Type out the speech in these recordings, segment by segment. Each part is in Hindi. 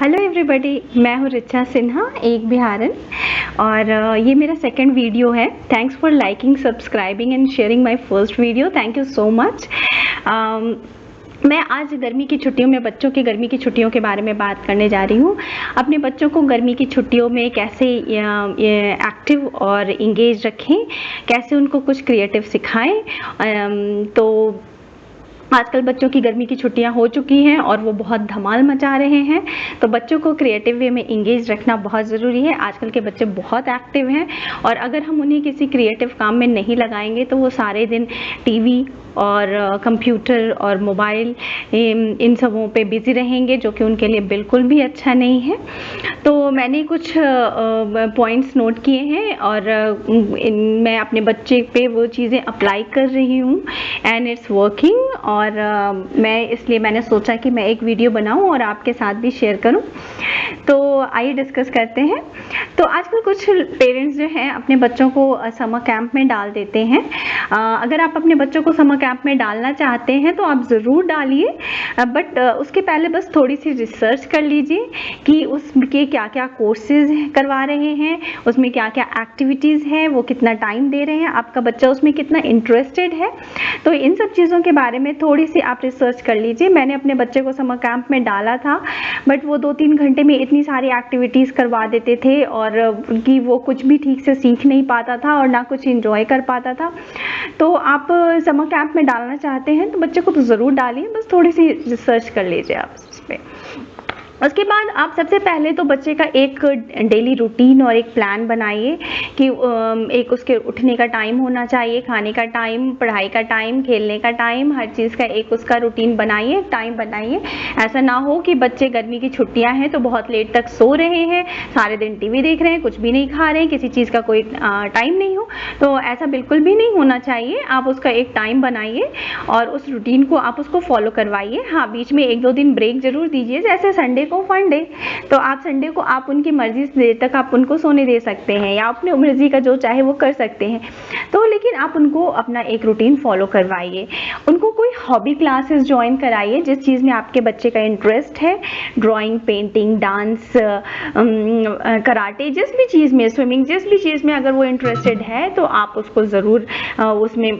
हेलो एवरीबॉडी, मैं हूँ रिचा सिन्हा, एक बिहारन। और ये मेरा सेकंड वीडियो है। Thanks for liking, subscribing and sharing my first video. Thank you so much. मैं आज गर्मी की छुट्टियों में बच्चों की गर्मी की छुट्टियों के बारे में बात करने जा रही हूँ। अपने बच्चों को गर्मी की छुट्टियों में कैसे एक्टिव और इंगेज रखें, कैसे उनको कुछ क्रिएटिव सिखाएं। तो आजकल बच्चों की गर्मी की छुट्टियां हो चुकी हैं और वो बहुत धमाल मचा रहे हैं। तो बच्चों को क्रिएटिव वे में इंगेज रखना बहुत ज़रूरी है। आजकल के बच्चे बहुत एक्टिव हैं और अगर हम उन्हें किसी क्रिएटिव काम में नहीं लगाएंगे तो वो सारे दिन टीवी और कंप्यूटर और मोबाइल इन सबों पे बिज़ी रहेंगे, जो कि उनके लिए बिल्कुल भी अच्छा नहीं है। तो मैंने कुछ पॉइंट्स नोट किए हैं और मैं अपने बच्चे पे वो चीज़ें अप्लाई कर रही हूँ एंड इट्स वर्किंग। और मैंने सोचा कि मैं एक वीडियो बनाऊं और आपके साथ भी शेयर करूं। तो आइए डिस्कस करते हैं। तो आजकल कुछ पेरेंट्स जो हैं अपने बच्चों को समर कैंप में डाल देते हैं। अगर आप अपने बच्चों को समर कैंप में डालना चाहते हैं तो आप ज़रूर डालिए, बट उसके पहले बस थोड़ी सी रिसर्च कर लीजिए कि उसके क्या क्या कोर्सेज करवा रहे हैं, उसमें क्या क्या एक्टिविटीज़ हैं, वो कितना टाइम दे रहे हैं, आपका बच्चा उसमें कितना इंटरेस्टेड है। तो इन सब चीज़ों के बारे में थोड़ी सी आप रिसर्च कर लीजिए। मैंने अपने बच्चे को समर कैंप में डाला था, बट वो 2-3 घंटे में इतनी सारी एक्टिविटीज़ करवा देते थे और कि वो कुछ भी ठीक से सीख नहीं पाता था और ना कुछ इंजॉय कर पाता था। तो आप समर कैंप में डालना चाहते हैं तो बच्चे को तो ज़रूर डालिए, बस थोड़ी सी रिसर्च कर लीजिए आप उस पर। उसके बाद आप सबसे पहले तो बच्चे का एक डेली रूटीन और एक प्लान बनाइए कि एक उसके उठने का टाइम होना चाहिए, खाने का टाइम, पढ़ाई का टाइम, खेलने का टाइम, हर चीज़ का एक उसका रूटीन बनाइए, टाइम बनाइए। ऐसा ना हो कि बच्चे गर्मी की छुट्टियां हैं तो बहुत लेट तक सो रहे हैं, सारे दिन टीवी देख रहे हैं, कुछ भी नहीं खा रहे हैं, किसी चीज़ का कोई टाइम नहीं हो। तो ऐसा बिल्कुल भी नहीं होना चाहिए। आप उसका एक टाइम बनाइए और उस रूटीन को आप उसको फॉलो करवाइए। हाँ, बीच में 1-2 दिन ब्रेक जरूर दीजिए, जैसे संडे को फन डे, तो आप संडे को आप उनकी मर्जी से देर तक आप उनको सोने दे सकते हैं या अपने मर्जी का जो चाहे वो कर सकते हैं। तो लेकिन आप उनको अपना एक रूटीन फॉलो करवाइए। उनको कोई हॉबी क्लासेस ज्वाइन कराइए जिस चीज़ में आपके बच्चे का इंटरेस्ट है, ड्राइंग, पेंटिंग, डांस, कराटे, जिस भी चीज़ में, स्विमिंग, जिस भी चीज़ में अगर वो इंटरेस्टेड है तो आप उसको ज़रूर उसमें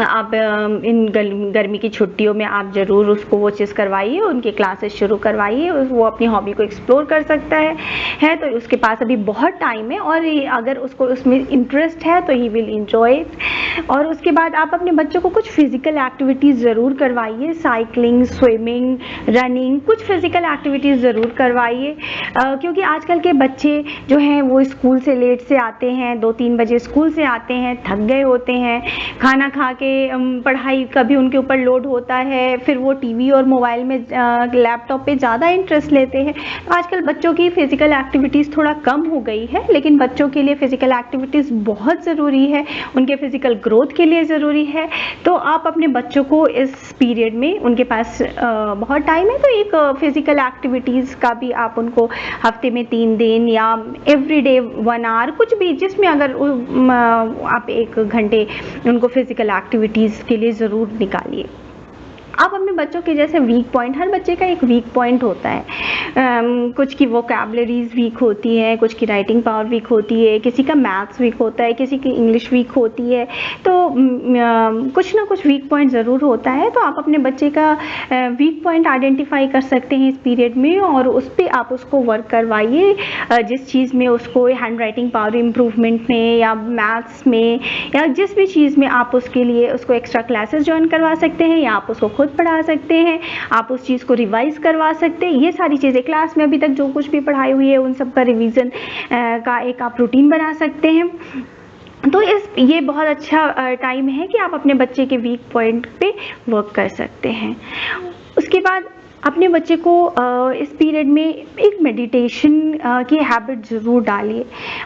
आप इन गर्मी की छुट्टियों में आप ज़रूर उसको वो चीज़ करवाइए, उनके क्लासेस शुरू करवाइए। वो अपनी हॉबी को एक्सप्लोर कर सकता है तो उसके पास अभी बहुत टाइम है और अगर उसको उसमें इंटरेस्ट है तो ही विल एंजॉय इट। और उसके बाद आप अपने बच्चों को कुछ फिज़िकल एक्टिविटीज़ ज़रूर करवाइए, साइकिलिंग, स्विमिंग, रनिंग, कुछ फिज़िकल एक्टिविटीज़ ज़रूर करवाइए। क्योंकि आजकल के बच्चे जो हैं वो स्कूल से लेट से आते हैं, 2-3 बजे स्कूल से आते हैं, थक गए होते हैं, खाना खा के पढ़ाई का भी उनके ऊपर लोड होता है, फिर वो टीवी और मोबाइल में, लैपटॉप पे ज़्यादा इंटरेस्ट लेते हैं। तो आजकल बच्चों की फ़िज़िकल एक्टिविटीज़ थोड़ा कम हो गई है, लेकिन बच्चों के लिए फ़िज़िकल एक्टिविटीज़ बहुत ज़रूरी है, उनके फ़िज़िकल ग्रोथ के लिए ज़रूरी है। तो आप अपने बच्चों को इस पीरियड में, उनके पास बहुत टाइम है, तो एक फ़िज़िकल एक्टिविटीज़ का भी आप उनको हफ्ते में 3 दिन या एवरीडे 1 आवर, कुछ भी, जिसमें अगर आप 1 घंटे उनको फ़िज़िकल एक्टिविटीज़ के लिए ज़रूर निकालिए। आप अपने बच्चों के जैसे वीक पॉइंट, हर बच्चे का एक वीक पॉइंट होता है। कुछ की वोकैबुलरीज वीक होती है, कुछ की राइटिंग पावर वीक होती है, किसी का मैथ्स वीक होता है, किसी की इंग्लिश वीक होती है। तो कुछ ना कुछ वीक पॉइंट ज़रूर होता है। तो आप अपने बच्चे का वीक पॉइंट आइडेंटिफाई कर सकते हैं इस पीरियड में और उस पर आप उसको वर्क करवाइए। जिस चीज़ में उसको हैंड राइटिंग पावर इम्प्रूवमेंट में या मैथ्स में या जिस भी चीज़ में आप उसके लिए उसको एक्स्ट्रा क्लासेस ज्वाइन करवा सकते हैं या आप उसको पढ़ा सकते हैं, आप उस चीज़ को रिवाइज करवा सकते हैं। ये सारी चीज़ें क्लास में अभी तक जो कुछ भी पढ़ाई हुई है उन सब का रिवीजन का एक आप रूटीन बना सकते हैं। तो ये बहुत अच्छा टाइम है कि आप अपने बच्चे के वीक पॉइंट पे वर्क कर सकते हैं। उसके बाद अपने बच्चे को इस पीरियड में एक मेडिटेशन की हैबिट ज़रूर डालिए।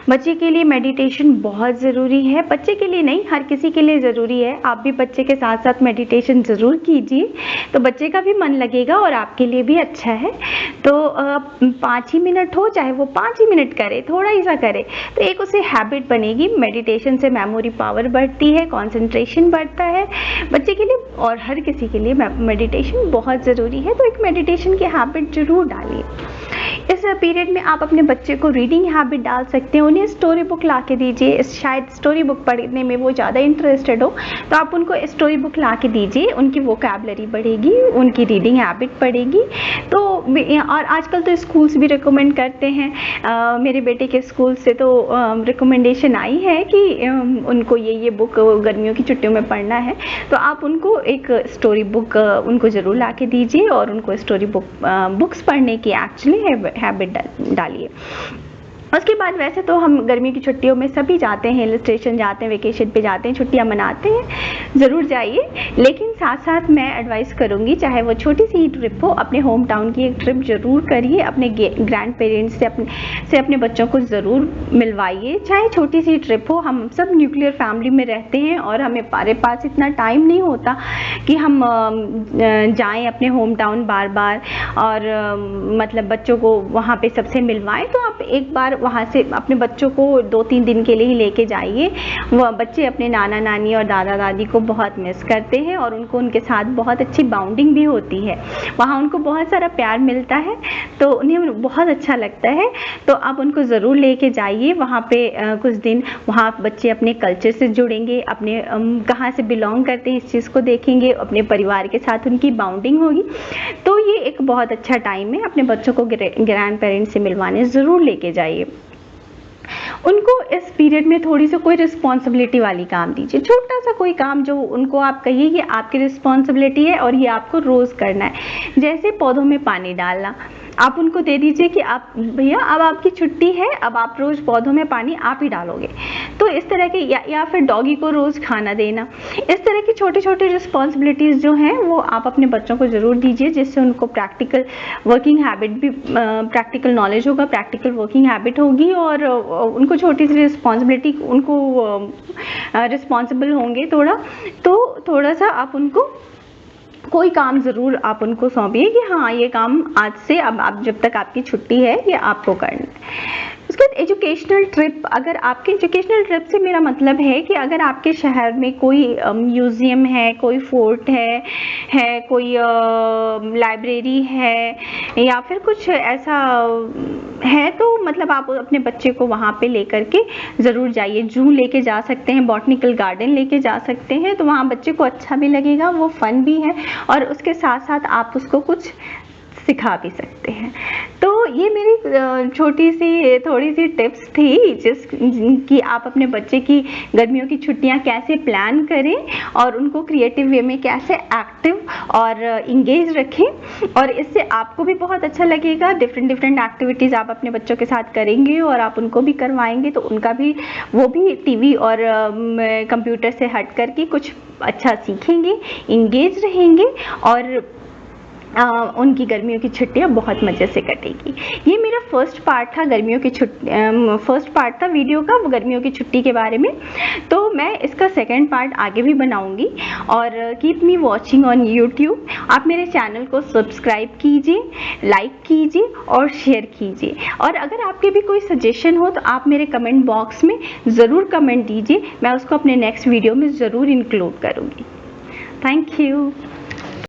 बच्चे के लिए मेडिटेशन बहुत ज़रूरी है, बच्चे के लिए नहीं, हर किसी के लिए ज़रूरी है। आप भी बच्चे के साथ साथ मेडिटेशन ज़रूर कीजिए, तो बच्चे का भी मन लगेगा और आपके लिए भी अच्छा है। तो 5 ही मिनट हो, चाहे वो 5 ही मिनट करे, थोड़ा ही सा करे, तो एक उसे हैबिट बनेगी। मेडिटेशन से मेमोरी पावर बढ़ती है, कंसंट्रेशन बढ़ता है बच्चे के लिए और हर किसी के लिए मेडिटेशन बहुत ज़रूरी है। तो एक मेडिटेशन की हैबिट जरूर डालिए। इस पीरियड में आप अपने बच्चे को रीडिंग हैबिट डाल सकते हैं। उन्हें स्टोरी बुक ला के दीजिए, शायद स्टोरी बुक पढ़ने में वो ज़्यादा इंटरेस्टेड हो, तो आप उनको स्टोरी बुक ला के दीजिए। उनकी वोकैबुलरी बढ़ेगी, उनकी रीडिंग हैबिट बढ़ेगी। तो और आजकल तो स्कूल्स भी रिकमेंड करते हैं, मेरे बेटे के स्कूल से तो रिकमेंडेशन आई है कि उनको ये बुक गर्मियों की छुट्टियों में पढ़ना है, तो आप उनको एक स्टोरी बुक उनको ज़रूर ला के दीजिए और उनको स्टोरी बुक्स पढ़ने की एक्चुअली हैबिट डालिए। उसके बाद वैसे तो हम गर्मी की छुट्टियों में सभी जाते हैं, हिल स्टेशन जाते हैं, वेकेशन पे जाते हैं, छुट्टियां मनाते हैं, ज़रूर जाइए। लेकिन साथ साथ मैं एडवाइस करूँगी, चाहे वो छोटी सी ही ट्रिप हो, अपने होम टाउन की एक ट्रिप ज़रूर करिए। अपने ग्रैंड पेरेंट्स से अपने बच्चों को ज़रूर मिलवाइए, चाहे छोटी सी ट्रिप हो। हम सब न्यूक्लियर फैमिली में रहते हैं और हमारे पास इतना टाइम नहीं होता कि हम जाएँ अपने होम टाउन बार बार और मतलब बच्चों को वहाँ पर सबसे मिलवाएँ। तो आप एक बार वहाँ से अपने बच्चों को 2-3 दिन के लिए ही लेके जाइए। वह बच्चे अपने नाना नानी और दादा दादी को बहुत मिस करते हैं और उनको उनके साथ बहुत अच्छी बाउंडिंग भी होती है। वहाँ उनको बहुत सारा प्यार मिलता है, तो उन्हें बहुत अच्छा लगता है। तो आप उनको ज़रूर लेके जाइए वहाँ पे कुछ दिन। वहाँ बच्चे अपने कल्चर से जुड़ेंगे, अपने कहाँ से बिलोंग करते हैं इस चीज़ को देखेंगे, अपने परिवार के साथ उनकी बाउंडिंग होगी। तो ये एक बहुत अच्छा टाइम है, अपने बच्चों को ग्रैंड पेरेंट्स से मिलवाने ज़रूर लेके जाइए। उनको इस पीरियड में थोड़ी सी कोई रिस्पॉन्सिबिलिटी वाली काम दीजिए, छोटा सा कोई काम जो उनको आप कहिए कि आपकी रिस्पॉन्सिबिलिटी है और ये आपको रोज़ करना है। जैसे पौधों में पानी डालना, आप उनको दे दीजिए कि आप भैया अब आपकी छुट्टी है, अब आप रोज़ पौधों में पानी आप ही डालोगे। तो इस तरह के या फिर डॉगी को रोज़ खाना देना, इस तरह की छोटी छोटी रिस्पॉन्सिबिलिटीज़ जो हैं वो आप अपने बच्चों को ज़रूर दीजिए, जिससे उनको प्रैक्टिकल वर्किंग हैबिट भी, प्रैक्टिकल नॉलेज होगा, प्रैक्टिकल वर्किंग हैबिट होगी और उनको छोटी सी रिस्पॉन्सिबिलिटी, उनको रिस्पॉन्सिबल होंगे थोड़ा सा आप उनको कोई काम ज़रूर आप उनको सौंपिए कि हाँ ये काम आज से अब आप जब तक आपकी छुट्टी है ये आपको करना है। उसके बाद एजुकेशनल ट्रिप, अगर आपके एजुकेशनल ट्रिप से मेरा मतलब है कि अगर आपके शहर में कोई म्यूज़ियम है, कोई फोर्ट है कोई लाइब्रेरी है या फिर कुछ ऐसा है, तो मतलब आप अपने बच्चे को वहाँ पे लेकर के ज़रूर जाइए। जू लेके जा सकते हैं, बॉटनिकल गार्डन लेके जा सकते हैं, तो वहाँ बच्चे को अच्छा भी लगेगा, वो फन भी है और उसके साथ साथ आप उसको कुछ सिखा भी सकते हैं। तो ये मेरी छोटी सी थोड़ी सी टिप्स थी जिसकी आप अपने बच्चे की गर्मियों की छुट्टियां कैसे प्लान करें और उनको क्रिएटिव वे में कैसे एक्टिव और इंगेज रखें, और इससे आपको भी बहुत अच्छा लगेगा। डिफरेंट एक्टिविटीज़ आप अपने बच्चों के साथ करेंगे और आप उनको भी करवाएंगे, तो उनका भी वो भी टीवी और कंप्यूटर से हट करके कुछ अच्छा सीखेंगे, इंगेज रहेंगे और उनकी गर्मियों की छुट्टियां बहुत मज़े से कटेगी। ये मेरा फर्स्ट पार्ट था गर्मियों की फर्स्ट पार्ट था वीडियो का गर्मियों की छुट्टी के बारे में। तो मैं इसका सेकंड पार्ट आगे भी बनाऊंगी और keep me watching on YouTube. आप मेरे चैनल को सब्सक्राइब कीजिए, लाइक कीजिए और शेयर कीजिए। और अगर आपके भी कोई सजेशन हो तो आप मेरे कमेंट बॉक्स में ज़रूर कमेंट दीजिए, मैं उसको अपने नेक्स्ट वीडियो में ज़रूर इंक्लूड करूँगी। Thank you.